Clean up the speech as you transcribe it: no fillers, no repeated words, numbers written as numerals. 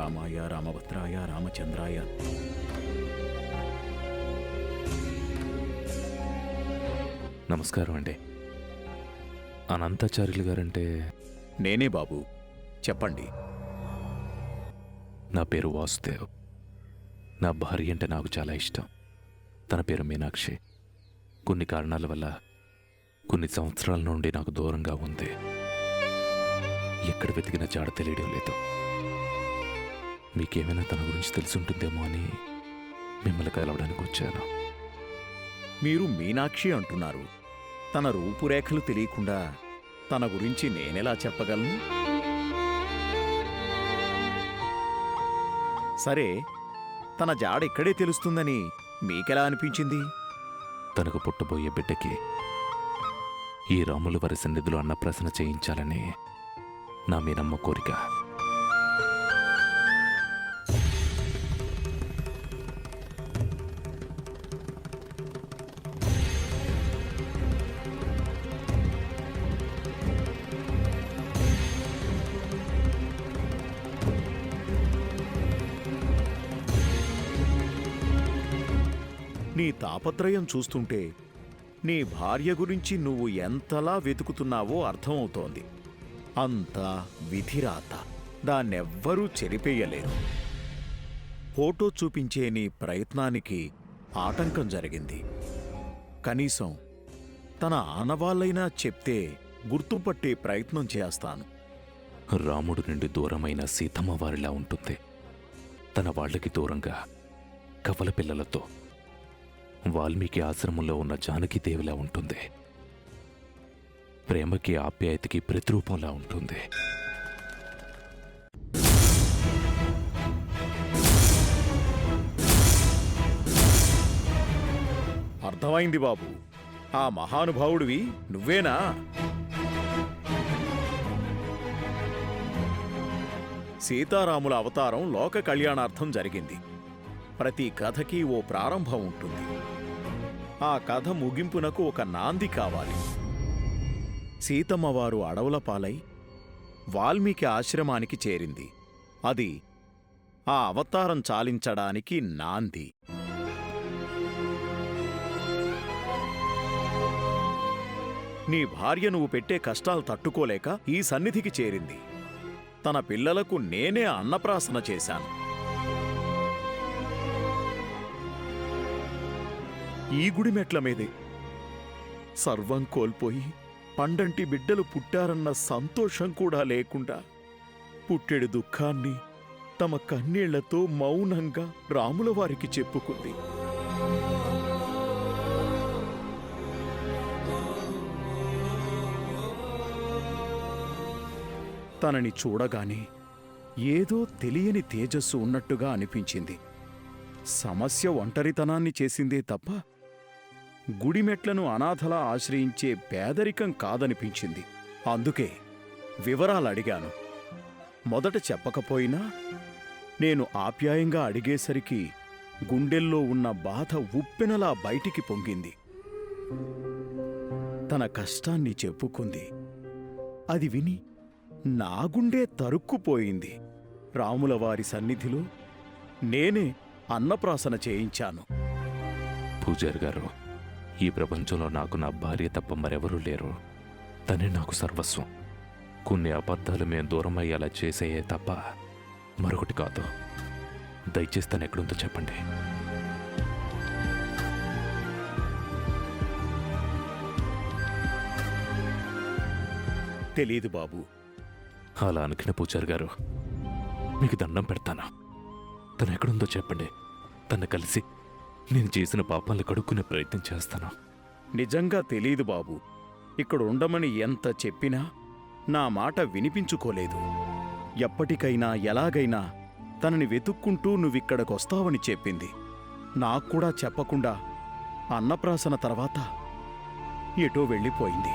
రామాయ రామభద్రాయ రామచంద్రాయ. నమస్కారం అండి. అనంతాచార్యులు గారంటే? నేనే బాబు, చెప్పండి. నా పేరు వాసుదేవ్. నా భార్య అంటే నాకు చాలా ఇష్టం. తన పేరు మీనాక్షి. కొన్ని కారణాల వల్ల కొన్ని సంవత్సరాల నుండి నాకు దూరంగా ఉంది. ఎక్కడ వెతికినా జాడ తెలియడం లేదు. మీకేమైనా తన గురించి తెలుసుంటుందేమో అని మిమ్మల్ని కలవడానికి వచ్చాను. మీరు మీనాక్షి అంటున్నారు. తన రూపురేఖలు తెలియకుండా తన గురించి నేనెలా చెప్పగలను? సరే, తన జాడ ఇక్కడే తెలుస్తుందని మీకెలా అనిపించింది? తనకు పుట్టబోయే బిడ్డకి ఈ రాముల వారి సన్నిధిలో అన్నప్రాసన చేయించాలని నా మీనమ్మ కోరిక. నీ తాపత్రయం చూస్తుంటే నీ భార్య గురించి నువ్వు ఎంతలా వెతుకుతున్నావో అర్థమవుతోంది. అంతా విధిరాత, దాన్నెవ్వరూ చెరిపేయలేరు. ఫోటో చూపించే నీ ప్రయత్నానికి ఆటంకం జరిగింది. కనీసం తన ఆనవాళ్ళైనా చెప్తే గుర్తుపట్టే ప్రయత్నం చేస్తాను. రాముడు నుండి దూరమైన సీతమ్మ వారిలా ఉంటుంది. తన వాళ్ళకి దూరంగా కవల పిల్లలతో వాల్మీకి ఆశ్రమంలో ఉన్న జానకీదేవిలా ఉంటుంది. ప్రేమకి ఆప్యాయతకి ప్రతిరూపంలా ఉంటుంది. అర్థమైంది బాబు. ఆ మహానుభావుడివి నువ్వేనా? సీతారాముల అవతారం లోక కళ్యాణార్థం జరిగింది. ప్రతి కథకి ఓ ప్రారంభం ఉంటుంది. ఆ కథ ముగింపునకు ఒక నాంది కావాలి. సీతమ్మవారు అడవుల పాలై వాల్మీకి ఆశ్రమానికి చేరింది. అది ఆ అవతారం చాలించడానికి నాంది. నీ భార్య నువ్వు పెట్టే కష్టాలు తట్టుకోలేక ఈ సన్నిధికి చేరింది. తన పిల్లలకు నేనే అన్నప్రాసన చేశాను. ఈ గుడి మెట్ల మీదే సర్వం కోల్పోయి పండంటి బిడ్డలు పుట్టారన్న సంతోషం కూడా లేకుండా పుట్టెడు దుఃఖాన్ని తమ కన్నీళ్లతో మౌనంగా రాముల వారికి చెప్పుకుంది. తనని చూడగానే ఏదో తెలియని తేజస్సు ఉన్నట్టుగా అనిపించింది. సమస్య ఒంటరితనాన్ని చేసిందే తప్ప గుడిమెట్లను అనాథలా ఆశ్రయించే పేదరికం కాదనిపించింది. అందుకే వివరాలు అడిగాను. మొదట చెప్పకపోయినా నేను ఆప్యాయంగా అడిగేసరికి గుండెల్లో ఉన్న బాధ ఉప్పెనలా బయటికి పొంగింది. తన కష్టాన్ని చెప్పుకుంది. అది విని నా గుండె తరుక్కుపోయింది. రాములవారి సన్నిధిలో నేనే అన్నప్రాసన చేయించాను. పూజారి గారు, ఈ ప్రపంచంలో నాకు నా భార్య తప్ప మరెవరూ లేరు. తనే నాకు సర్వస్వం. కొన్ని అబద్ధాలు మేం దూరం అయ్యేలా చేసేయే తప్ప మరొకటి కాదు. దయచేసి తను ఎక్కడుందో చెప్పండి. తెలీదు బాబు. అలా అనుకున్న పూజారి గారు, మీకు దండం పెడతాను. తను ఎక్కడుందో చెప్పండి. తను కలిసి నేను చేసిన పాపాలను కడుక్కునే ప్రయత్నం చేస్తాను. నిజంగా తెలీదు బాబు. ఇక్కడ ఉండమని ఎంత చెప్పినా నా మాట వినిపించుకోలేదు. ఎప్పటికైనా ఎలాగైనా తనని వెతుక్కుంటూ నువ్విక్కడికొస్తావని చెప్పింది. నాక్కూడా చెప్పకుండా అన్నప్రాసన తర్వాత ఎటో వెళ్ళిపోయింది.